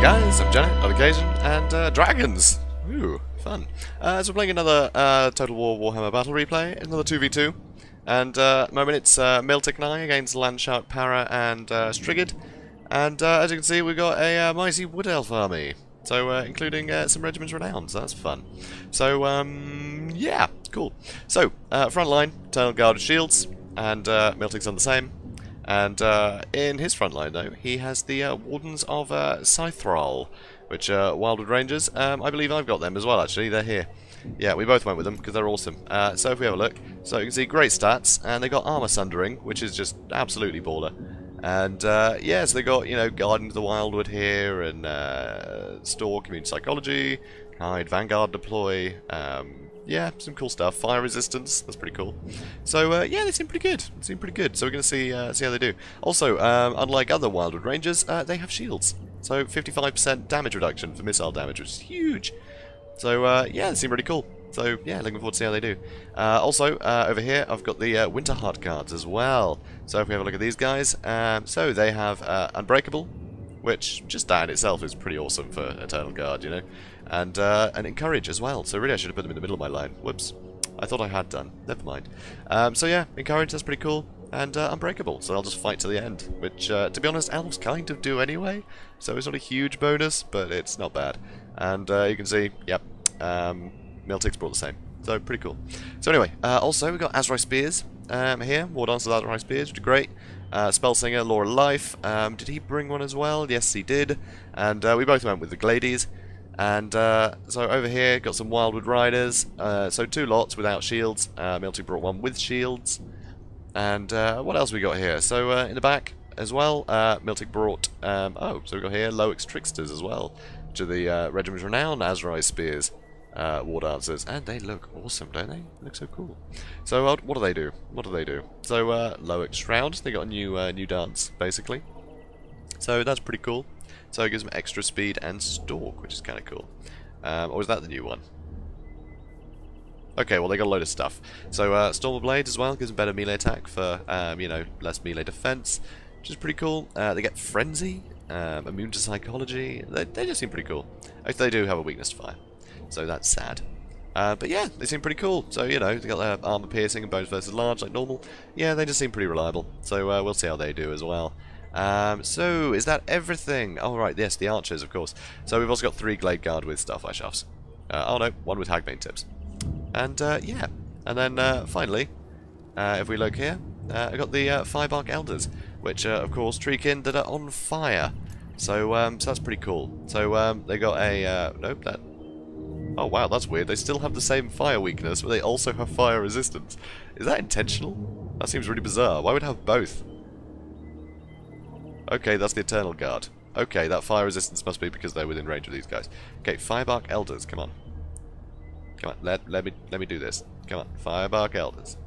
guys, I'm Janet, on occasion, and dragons! Ooh, fun. So we're playing another Total War Warhammer Battle Replay, another 2v2. And at the moment it's Miltic and I against Landshark, Para, and Strigid. And as you can see, we've got a mighty Wood Elf army. So, including some regiments renowned, so that's fun. So, yeah, cool. So, front line, Eternal Guard with shields, and Miltic's done the same. And in his front line, though, he has the Wardens of Scythrall, which are Wildwood Rangers. I believe I've got them as well, actually. They're here. Yeah, we both went with them because they're awesome. So if we have a look, so you can see great stats, and they got Armor Sundering, which is just absolutely baller. And yeah, so they got, you know, Guardian of the Wildwood here, and Store, Community Psychology, Hide, Vanguard Deploy, yeah, some cool stuff. Fire resistance, that's pretty cool. So yeah, they seem pretty good. They seem pretty good. So we're going to see how they do. Also, unlike other Wildwood Rangers, they have shields. So 55% damage reduction for missile damage, which is huge. So yeah, they seem really cool. So yeah, looking forward to see how they do. Also, over here, I've got the Winterheart cards as well. So if we have a look at these guys, so they have Unbreakable, which just that in itself is pretty awesome for Eternal Guard, you know. And Encourage as well. So really, I should have put them in the middle of my line. Whoops. I thought I had done. Never mind. So yeah, Encourage, that's pretty cool. And Unbreakable, so I'll just fight to the end. Which, to be honest, Elves kind of do anyway. So it's not a huge bonus, but it's not bad. And you can see, yep, Miltic's brought the same. So pretty cool. So anyway, also we've got Azrai Spears here. War Dance with Azrai Spears, which is great. Spellsinger, Law of Life. Did he bring one as well? Yes, he did. And we both went with the Glades. And so over here, got some Wildwood Riders. So two lots without shields. Miltic brought one with shields. And what else we got here? So in the back as well, Miltic brought, oh, so we've got here Loix Tricksters as well, which are the Regiment Renowned Azrai Spears War Dancers. And they look awesome, don't they? They look so cool. So what do they do? What do they do? So Loix Shroud, they got a new dance, basically. So that's pretty cool. So it gives them extra speed and stalk, which is kind of cool. Or is that the new one? Okay, well they got a load of stuff. So Storm of Blades as well, gives them better melee attack for, you know, less melee defense, which is pretty cool. They get Frenzy, immune to Psychology. They just seem pretty cool. Actually, they do have a weakness to fire, so that's sad. But yeah, they seem pretty cool. So, you know, they got their armor piercing and bones versus large like normal. Yeah, they just seem pretty reliable. So we'll see how they do as well. So, is that everything? Oh, right, yes, the archers, of course. So we've also got 3 Glade Guard with Starfire Shafts. Oh no, 1 with Hagbane Tips. And, yeah. And then, finally, if we look here, I've got the Firebark Elders, which are, of course, Treekin that are on fire. So, so that's pretty cool. So, they got a, nope, that... Oh, wow, that's weird. They still have the same fire weakness, but they also have fire resistance. Is that intentional? That seems really bizarre. Why would it have both? Okay, that's the Eternal Guard. Okay, that fire resistance must be because they're within range of these guys. Okay, Firebark Elders, come on. Come on, let me do this. Come on, Firebark Elders.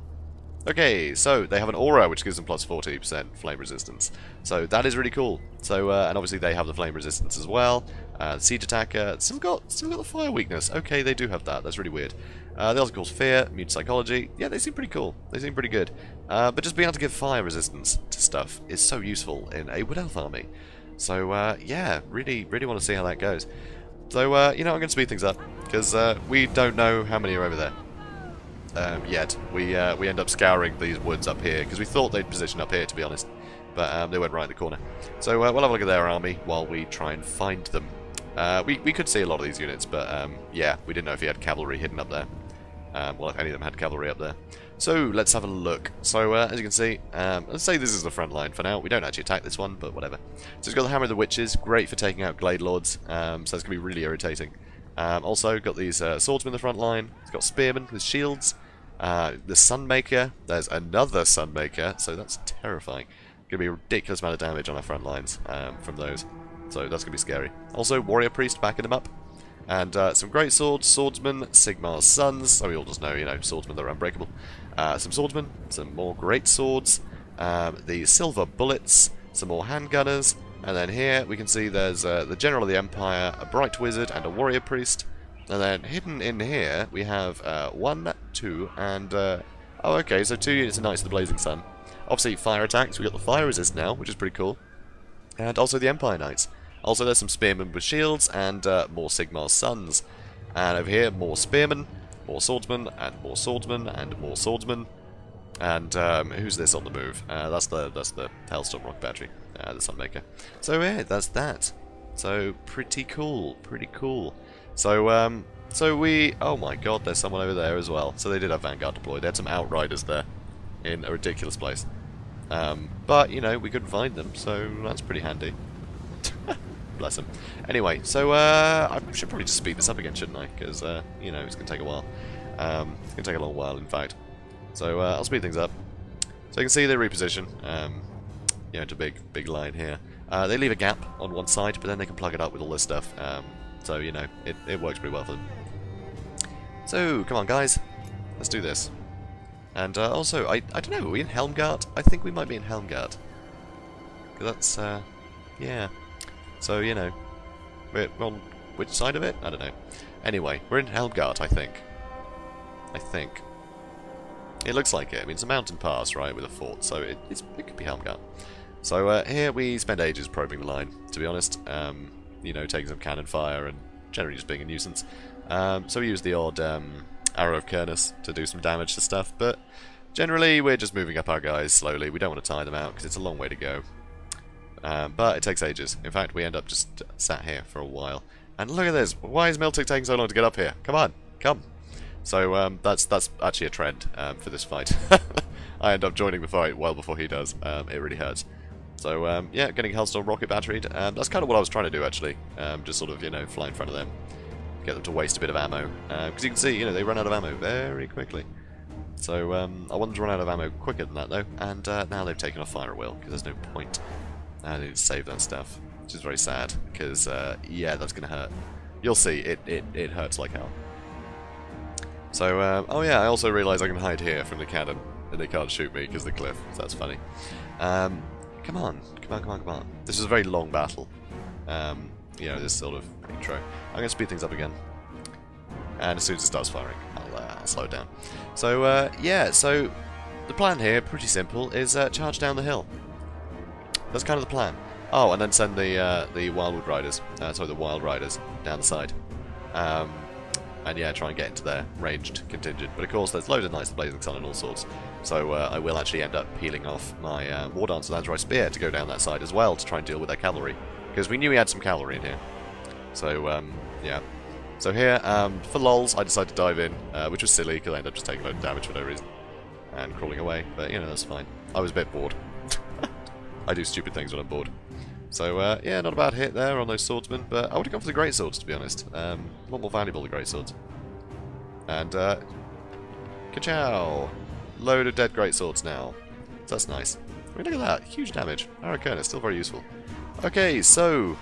Okay, so they have an aura which gives them plus 40% flame resistance. So that is really cool. So and obviously they have the flame resistance as well. Siege attacker still got the fire weakness. Okay, they do have that. That's really weird. They also cause fear, immune psychology. Yeah, they seem pretty cool. They seem pretty good. But just being able to give fire resistance to stuff is so useful in a Wood Elf army. So yeah, really want to see how that goes. So you know, I'm going to speed things up because we don't know how many are over there. Yet. We end up scouring these woods up here because we thought they'd position up here, to be honest, but they went right in the corner. So we'll have a look at their army while we try and find them. We could see a lot of these units, but yeah, we didn't know if he had cavalry hidden up there. Well, if any of them had cavalry up there. So let's have a look. So as you can see, let's say this is the front line for now. We don't actually attack this one, but whatever. So it's got the Hammer of the Witches, great for taking out Glade Lords. So it's going to be really irritating. Also got these swordsmen in the front line. It's got spearmen with shields. The Sunmaker. There's another Sunmaker, so that's terrifying. Going to be a ridiculous amount of damage on our front lines from those. So that's going to be scary. Also, Warrior Priest backing them up. And some great swords, swordsmen, Sigmar's sons. So we all just know, you know, swordsmen that are unbreakable. Some swordsmen, some more great swords. The silver bullets, some more handgunners. And then here we can see there's the General of the Empire, a Bright Wizard, and a Warrior Priest. And then hidden in here we have 1, 2, and oh, okay, so 2 units of Knights of the Blazing Sun. Obviously, fire attacks. We got the fire resist now, which is pretty cool, and also the Empire Knights. Also, there's some spearmen with shields and more Sigmar's sons. And over here, more spearmen, more swordsmen, and more swordsmen, and more swordsmen. And who's this on the move? That's the Hellstorm rocket battery, the Sunmaker. So yeah, that's that. So pretty cool, pretty cool. So oh my god, there's someone over there as well. So they did have Vanguard deployed. They had some Outriders there in a ridiculous place. But you know, we couldn't find them, so that's pretty handy. Bless them. Anyway, so I should probably just speed this up again, shouldn't I? Because you know, it's gonna take a while. It's gonna take a long while, in fact. So I'll speed things up. So you can see they reposition. You know, it's a big line here. They leave a gap on one side, but then they can plug it up with all this stuff. So you know, it works pretty well for them. So come on, guys, let's do this. And also, I don't know, are we in Helmgart? I think we might be in Helmgart. Because that's yeah. So you know, we're on which side of it? I don't know. Anyway, we're in Helmgart, I think. It looks like it. I mean, it's a mountain pass, right, with a fort, so it could be Helmgart. So here we spend ages probing the line, to be honest. You know, taking some cannon fire and generally just being a nuisance. So we use the odd Arrow of Kernus to do some damage to stuff, but generally we're just moving up our guys slowly. We don't want to tire them out because it's a long way to go. But it takes ages. In fact, we end up just sat here for a while. And look at this. Why is Miltic taking so long to get up here? Come on, come. So that's actually a trend for this fight. I end up joining the fight well before he does. It really hurts. So yeah, getting Hellstorm rocket batteried. That's kind of what I was trying to do actually. Just sort of, you know, fly in front of them, get them to waste a bit of ammo. Because you can see, you know, they run out of ammo very quickly. So I wanted to run out of ammo quicker than that though, and now they've taken off fire at will because there's no point. I need to save that stuff, which is very sad because yeah, that's gonna hurt. You'll see, it hurts like hell. So, oh yeah, I also realise I can hide here from the cannon, and they can't shoot me because of the cliff, so that's funny. Come on. This is a very long battle. You know, this sort of intro. I'm going to speed things up again. And as soon as it starts firing, I'll slow it down. So, yeah, so the plan here, pretty simple, is charge down the hill. That's kind of the plan. Oh, and then send the Wildwood Riders, sorry, the Wild Riders down the side. And yeah, try and get into their ranged contingent. But of course, there's loads of Knights of the Blazing Sun and all sorts. So I will actually end up peeling off my War Dancer Lancerai Spear to go down that side as well to try and deal with their cavalry. Because we knew we had some cavalry in here. So, yeah. So here, for lols, I decided to dive in, which was silly because I ended up just taking a load of damage for no reason. And crawling away, but you know, that's fine. I was a bit bored. I do stupid things when I'm bored. So, yeah, not a bad hit there on those swordsmen, but I would have gone for the great swords, to be honest. A lot more valuable, the great swords. And, ka-chow! Load of dead great swords now. So that's nice. I mean, look at that, huge damage. Arrow Kernus, still very useful. Okay, so,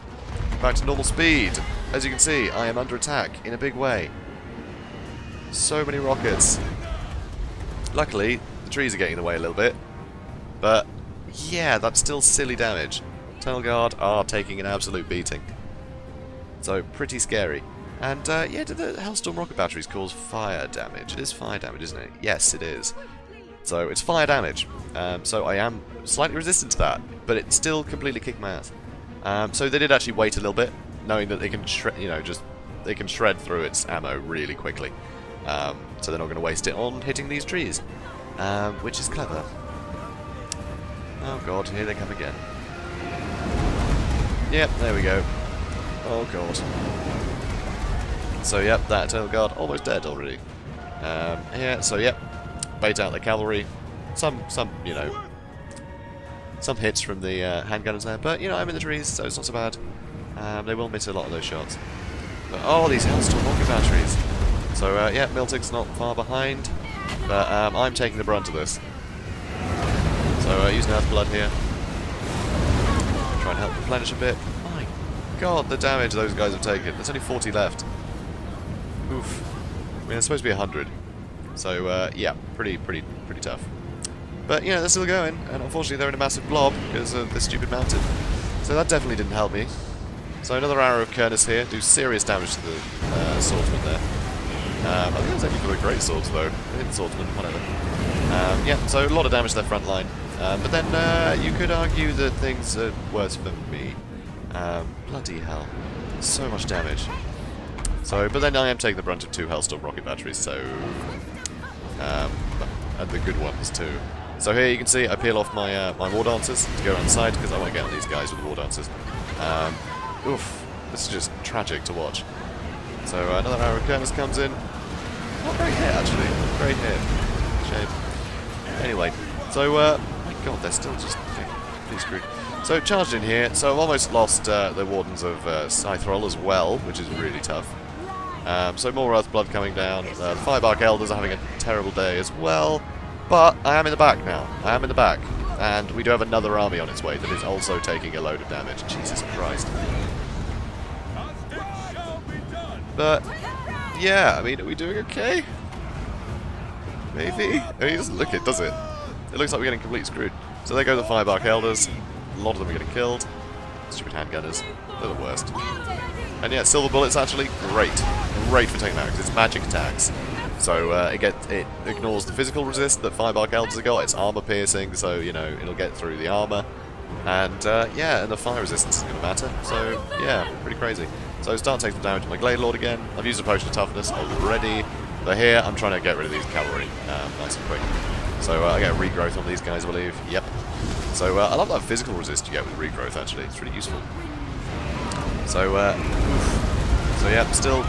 back to normal speed. As you can see, I am under attack in a big way. So many rockets. Luckily, the trees are getting in the way a little bit. But, yeah, that's still silly damage. Tunnel Guard are taking an absolute beating. So, pretty scary. And, yeah, do the Hellstorm rocket batteries cause fire damage? It is fire damage, isn't it? Yes, it is. So, it's fire damage. So, I am slightly resistant to that, but it's still completely kicking my ass. So, they did actually wait a little bit, knowing that they can, you know, they can shred through its ammo really quickly. So, they're not going to waste it on hitting these trees, which is clever. Oh, God, here they come again. Yep, there we go. Oh god. So yep, that Tunnel Guard almost dead already. Yeah, so yep, bait out the cavalry. Some you know, some hits from the handgunners there, but you know, I'm in the trees, so it's not so bad. They will miss a lot of those shots. But, oh, these Hellstorm rocket batteries. So yeah, Miltic's not far behind, but I'm taking the brunt of this. So using Earthblood here. Try and help replenish a bit. My god, the damage those guys have taken. There's only 40 left. Oof. I mean, it's supposed to be 100. So, yeah, pretty tough. But, you know, they're still going, and unfortunately they're in a massive blob because of this stupid mountain. So that definitely didn't help me. So another Arrow of Kernus here, do serious damage to the swordsman there. I think it was only for the great swords though. I think the swordsman, whatever. Yeah, so a lot of damage to their front line. But then you could argue that things are worse for me. Bloody hell. So much damage. So, but then I am taking the brunt of 2 Hellstorm rocket batteries, so... and the good ones too. So here you can see I peel off my my War Dancers to go around the side, because I want to get on these guys with the War Dancers. Oof. This is just tragic to watch. So another arrow Kernis comes in. Not great hit, actually. Great hit. Shame. Anyway, so, my god, they're still just pretty screwed. So, charged in here. So, I've almost lost the Wardens of Scythrol as well, which is really tough. So, more Earthblood coming down. The Firebark Elders are having a terrible day as well. But, I am in the back now. I am in the back. And we do have another army on its way that is also taking a load of damage. Jesus Christ. But, yeah, I mean, are we doing okay? Maybe? I mean, it doesn't look it, does it? It looks like we're getting completely screwed. So there go the Firebark Elders. A lot of them are getting killed. Stupid handgunners. They're the worst. And yeah, Silver Bullet's actually great. Great for taking that, because it's magic attacks. So it ignores the physical resist that Firebark Elders have got. It's armor piercing, so, you know, it'll get through the armor. And, yeah, and the fire resistance is going to matter. So, yeah, pretty crazy. So start taking some damage to my Glade Lord again. I've used a potion of toughness already. But here, I'm trying to get rid of these cavalry nice and quick. So I get regrowth on these guys, I believe. Yep. So I love that physical resist you get with regrowth, actually. It's really useful. So, so yeah, still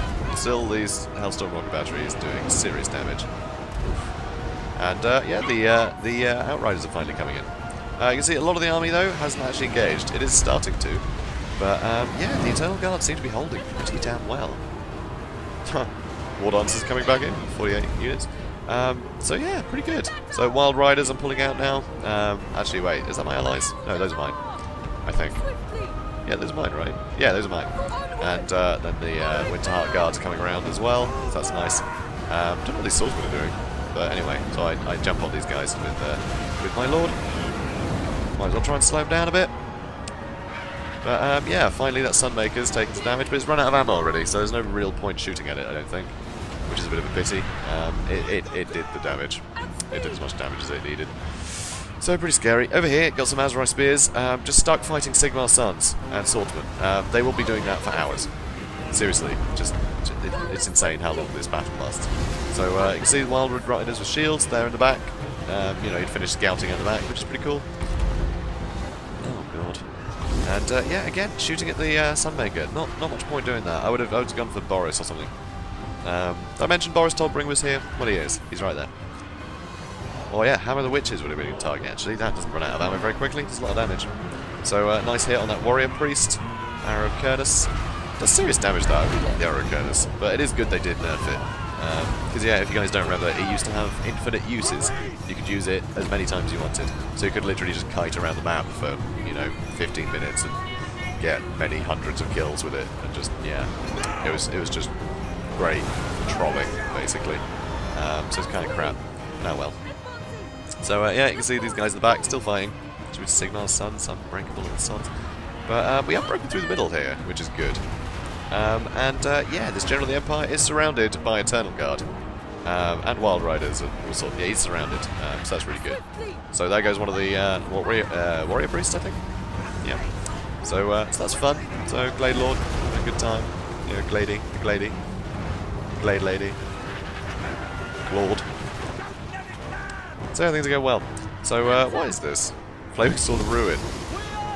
these Hellstorm rocket batteries doing serious damage. And yeah, the Outriders are finally coming in. You can see a lot of the army, though, hasn't actually engaged. It is starting to. But, yeah, the Eternal Guard seem to be holding pretty damn well. War Dancers coming back in, 48 units. So yeah, pretty good. So Wild Riders I'm pulling out now. Actually, wait, is that my allies? No, those are mine, I think. Yeah, those are mine, right? Yeah, those are mine. And then the Winterheart Guards coming around as well, so that's nice. Don't know what these swordsmen are doing, but anyway, so I jump on these guys with my Lord. Might as well try and slow him down a bit. But yeah, finally that Sunmaker's taking some damage, but it's run out of ammo already, so there's no real point shooting at it, I don't think. Which is a bit of a pity. It did the damage. It did as much damage as it needed. So pretty scary. Over here, got some Azrai Spears, just stuck fighting Sigmar's Sons and Swordsmen. They will be doing that for hours. Seriously, it's insane how long this battle lasts. So you can see the Wildwood Riders with shields there in the back. You know, you'd finish scouting at the back, which is pretty cool. Oh god. And yeah, again, shooting at the Sunmaker. Not much point doing that. I would have gone for Boris or something. Did I mention Boris Tolbring was here? Well, he is. He's right there. Oh yeah, Hammer of the Witches would have been a target, actually. That doesn't run out of ammo very quickly. Does a lot of damage. So, nice hit on that Warrior Priest. Arrow of Kurtis. Does serious damage, though. I really like the Arrow of Kurtis. But it is good they did nerf it. Because, yeah, if you guys don't remember, it used to have infinite uses. You could use it as many times as you wanted. So you could literally just kite around the map for, you know, 15 minutes and get many hundreds of kills with it. And just, yeah, it was just great trolling, basically. So it's kind of crap. Oh well. So yeah, you can see these guys in the back still fighting. Which is Sigmar's Sons, unbreakable in the Sons. But we have broken through the middle here, which is good. Yeah, this General of the Empire is surrounded by Eternal Guard. And Wild Riders and all sorts. Yeah, he's surrounded. So that's really good. So there goes one of the Warrior Priests, I think. Yeah. So that's fun. So Glade Lord, a good time. You know, Glady, the Glady. Glade Lady. Lord. So yeah, things are going well. So what is this? Flaming Sword of Ruin.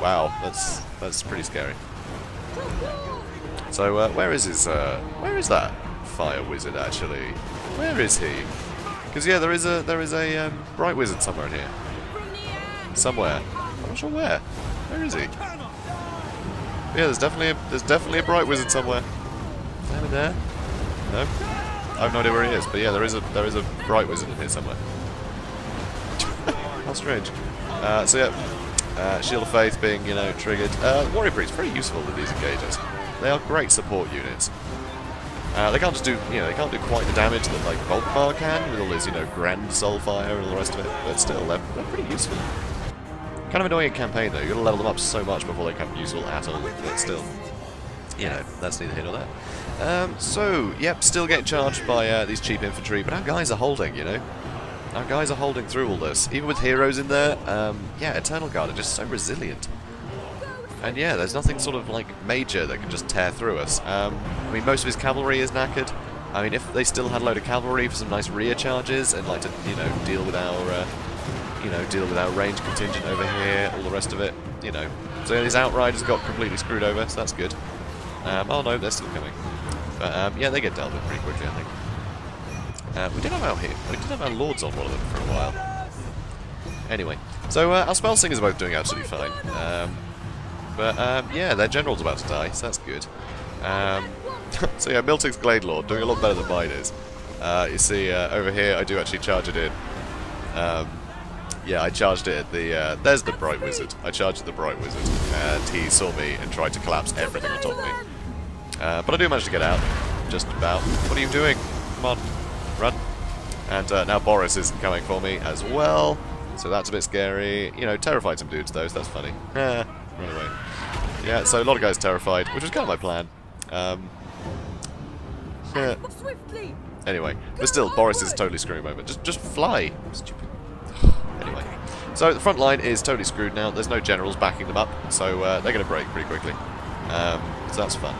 Wow, that's pretty scary. So where is that fire wizard actually? Where is he? Because yeah, there is a bright wizard somewhere in here. Somewhere. I'm not sure where. Where is he? Yeah, there's definitely a bright wizard somewhere. Is he there? No? I have no idea where he is, but yeah, there is a bright wizard in here somewhere. How strange. So yeah, Shield of Faith being, you know, triggered. Warrior Priest, very useful with these engages. They are great support units. They can't just do, you know, they can't do quite the damage that like Volkmar can with all this, you know, Grand Soulfire and all the rest of it, but still, they're pretty useful. Kind of annoying in campaign though. You've got to level them up so much before they become useful at all, but still, you know, that's neither here nor there. So, yep, still getting charged by these cheap infantry, but our guys are holding, you know. Our guys are holding through all this. Even with heroes in there, yeah, Eternal Guard are just so resilient. And yeah, there's nothing sort of like major that can just tear through us. I mean, most of his cavalry is knackered. I mean, if they still had a load of cavalry for some nice rear charges and like to, you know, deal with our range contingent over here, all the rest of it, you know. So his outriders got completely screwed over, so that's good. Oh no, they're still coming. But yeah, they get dealt with pretty quickly, I think. We did have our lords on one of them for a while. Anyway, so our spell singers are both doing absolutely fine. Yeah, their general's about to die, so that's good. So yeah, Miltig's Glade Lord doing a lot better than mine is. You see, over here I do actually charge it in. Yeah, I charged it at the... there's the Bright Wizard. I charged at the Bright Wizard, and he saw me and tried to collapse everything on top of me. But I do manage to get out, just about. What are you doing? Come on, run. And now Boris is coming for me as well, so that's a bit scary. You know, terrified some dudes though, so that's funny. Run away. Yeah, so a lot of guys terrified, which was kind of my plan. Yeah. Anyway, but still, Boris is totally screwing over. Just fly. Stupid. Anyway, so the front line is totally screwed now. There's no generals backing them up, so they're going to break pretty quickly. So that's fun.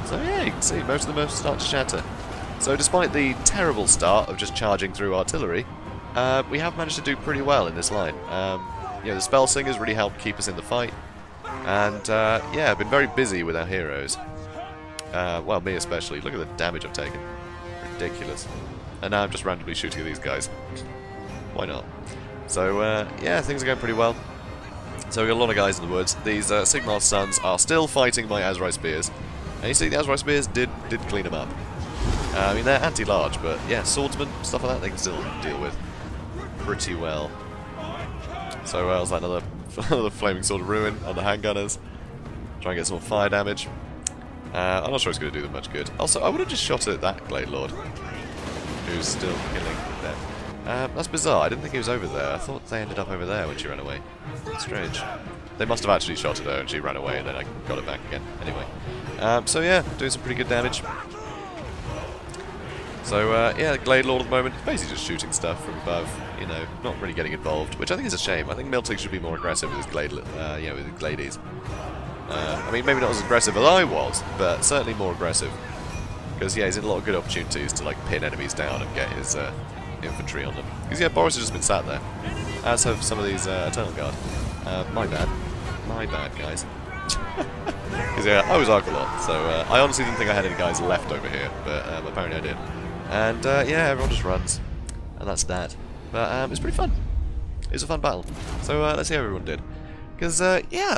So yeah, you can see most of them are starting to shatter. So despite the terrible start of just charging through artillery, we have managed to do pretty well in this line. You know, the spell singers really helped keep us in the fight, and yeah, I've been very busy with our heroes. Well, me especially. Look at the damage I've taken. Ridiculous. And now I'm just randomly shooting at these guys. Why not? So, yeah, things are going pretty well. So we've got a lot of guys in the woods. These Sigmar's sons are still fighting my Azrai spears. And you see, the Azrai spears did clean them up. I mean, they're anti-large, but yeah, swordsmen, stuff like that, they can still deal with pretty well. So I was like another Flaming Sword of Ruin on the handgunners. Try and get some more fire damage. I'm not sure it's going to do them much good. Also, I would have just shot at that Glade Lord, who's still killing them. That's bizarre. I didn't think he was over there. I thought they ended up over there when she ran away. Strange. They must have actually shot at her and she ran away, and then I got it back again. Anyway. So yeah, doing some pretty good damage. So yeah, the Glade Lord at the moment, basically just shooting stuff from above, you know, not really getting involved, which I think is a shame. I think Miltig should be more aggressive with his Glade, with his Gladies. I mean, maybe not as aggressive as I was, but certainly more aggressive. Because yeah, he's in a lot of good opportunities to like pin enemies down and get his infantry on them. Because yeah, Boris has just been sat there, as have some of these Eternal Guard. My bad, guys. Because yeah, I was Arcalot, so I honestly didn't think I had any guys left over here, but apparently I did. And yeah, everyone just runs, and that's that. But it's pretty fun. It was a fun battle. So let's see how everyone did. Because yeah,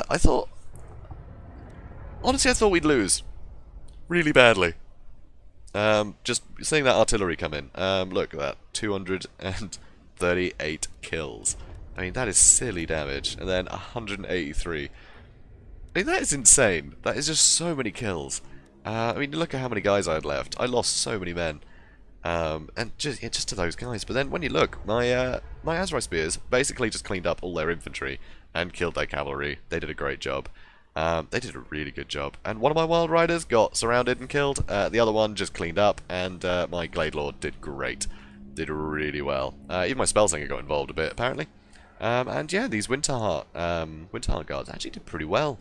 honestly, I thought we'd lose really badly. Just seeing that artillery come in. Look at that, 238 kills. I mean, that is silly damage. And then 183. I mean, that is insane. That is just so many kills. I mean, look at how many guys I had left. I lost so many men. And just to those guys. But then when you look, my Azrai spears basically just cleaned up all their infantry and killed their cavalry. They did a great job. They did a really good job. And one of my Wild Riders got surrounded and killed. The other one just cleaned up, and my Glade Lord did great. Did really well. Even my Spellsinger got involved a bit, apparently. And yeah, these Winterheart Guards actually did pretty well.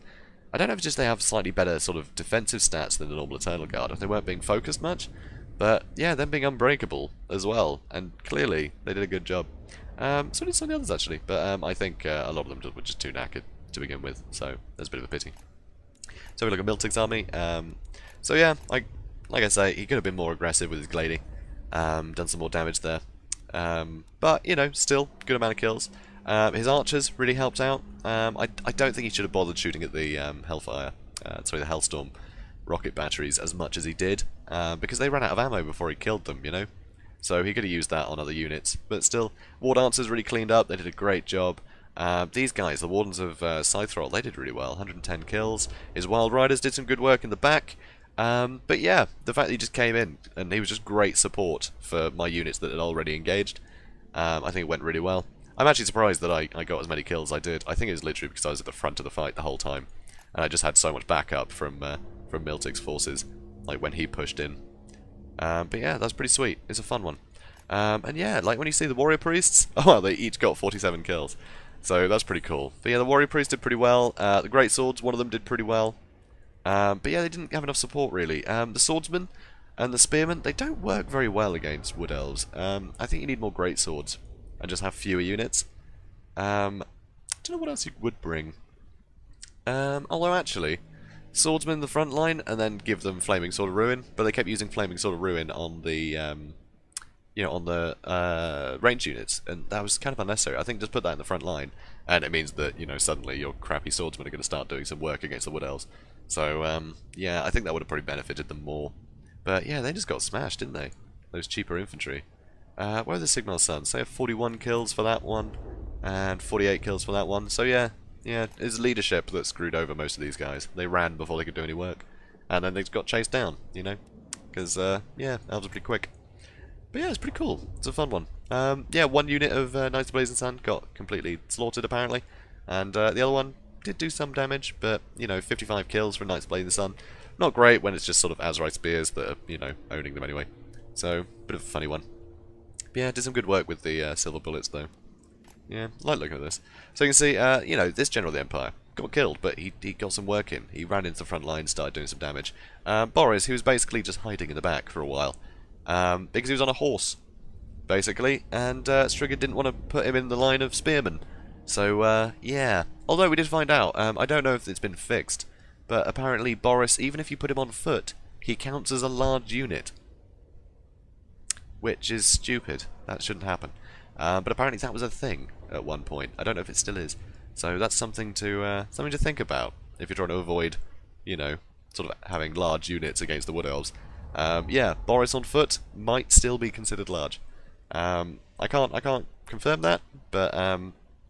I don't know if it's just they have slightly better sort of defensive stats than the normal Eternal Guard, if they weren't being focused much. But yeah, them being unbreakable as well, and clearly they did a good job. So did some of the others actually, but I think a lot of them were just too knackered to begin with, so there's a bit of a pity. So we look at Miltig's army. So yeah, like I say, he could have been more aggressive with his Glady, done some more damage there. But you know, still good amount of kills. His archers really helped out. I don't think he should have bothered shooting at the Hellfire, sorry, the Hellstorm rocket batteries as much as he did, because they ran out of ammo before he killed them, you know. So he could have used that on other units. But still, War Dancers really cleaned up. They did a great job. These guys, the Wardens of Scythrol, they did really well. 110 kills. His Wild Riders did some good work in the back. But yeah, the fact that he just came in and he was just great support for my units that had already engaged, I think it went really well. I'm actually surprised that I got as many kills as I did. I think it was literally because I was at the front of the fight the whole time, and I just had so much backup from Miltig's forces, like when he pushed in. But yeah, that's pretty sweet. It's a fun one. And yeah, like when you see the warrior priests, oh well, they each got 47 kills. So that's pretty cool. But yeah, the Warrior Priest did pretty well. The Great Swords, one of them did pretty well. But yeah, they didn't have enough support really. The Swordsman and the Spearmen, they don't work very well against Wood Elves. I think you need more Great Swords and just have fewer units. I don't know what else you would bring. Although actually, Swordsman in the front line and then give them Flaming Sword of Ruin, but they kept using Flaming Sword of Ruin on the on the ranged units, and that was kind of unnecessary. I think just put that in the front line, and it means that, suddenly your crappy swordsmen are going to start doing some work against the Wood Elves. So, yeah, I think that would have probably benefited them more. But yeah, they just got smashed, didn't they? Those cheaper infantry. Where are the Signal Suns? They have 41 kills for that one, and 48 kills for that one. So yeah, it's leadership that screwed over most of these guys. They ran before they could do any work, and then they got chased down, because, yeah, elves are pretty quick. But yeah, it's pretty cool. It's a fun one. Yeah, one unit of Knights of the Blazing Sun got completely slaughtered, apparently. And the other one did do some damage, but, 55 kills for Knights of the Blazing Sun. Not great when it's just sort of Azerite Spears that are, owning them anyway. So, bit of a funny one. But yeah, did some good work with the silver bullets, though. Yeah, I like looking at this. So you can see, this General of the Empire got killed, but he got some work in. He ran into the front line, started doing some damage. Boris, he was basically just hiding in the back for a while. Because he was on a horse, basically, and Striga didn't want to put him in the line of spearmen. So, yeah. Although we did find out, I don't know if it's been fixed, but apparently Boris, even if you put him on foot, he counts as a large unit. Which is stupid. That shouldn't happen. But apparently that was a thing at one point. I don't know if it still is. So that's something to think about if you're trying to avoid, sort of having large units against the Wood Elves. Yeah, Boris on foot might still be considered large. I can't confirm that, but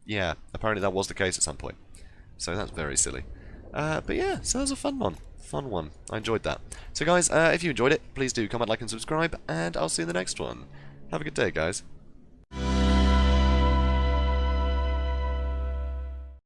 yeah, apparently that was the case at some point. So that's very silly. But yeah, so that was a fun one. Fun one. I enjoyed that. So guys, if you enjoyed it, please do comment, like, and subscribe, and I'll see you in the next one. Have a good day, guys.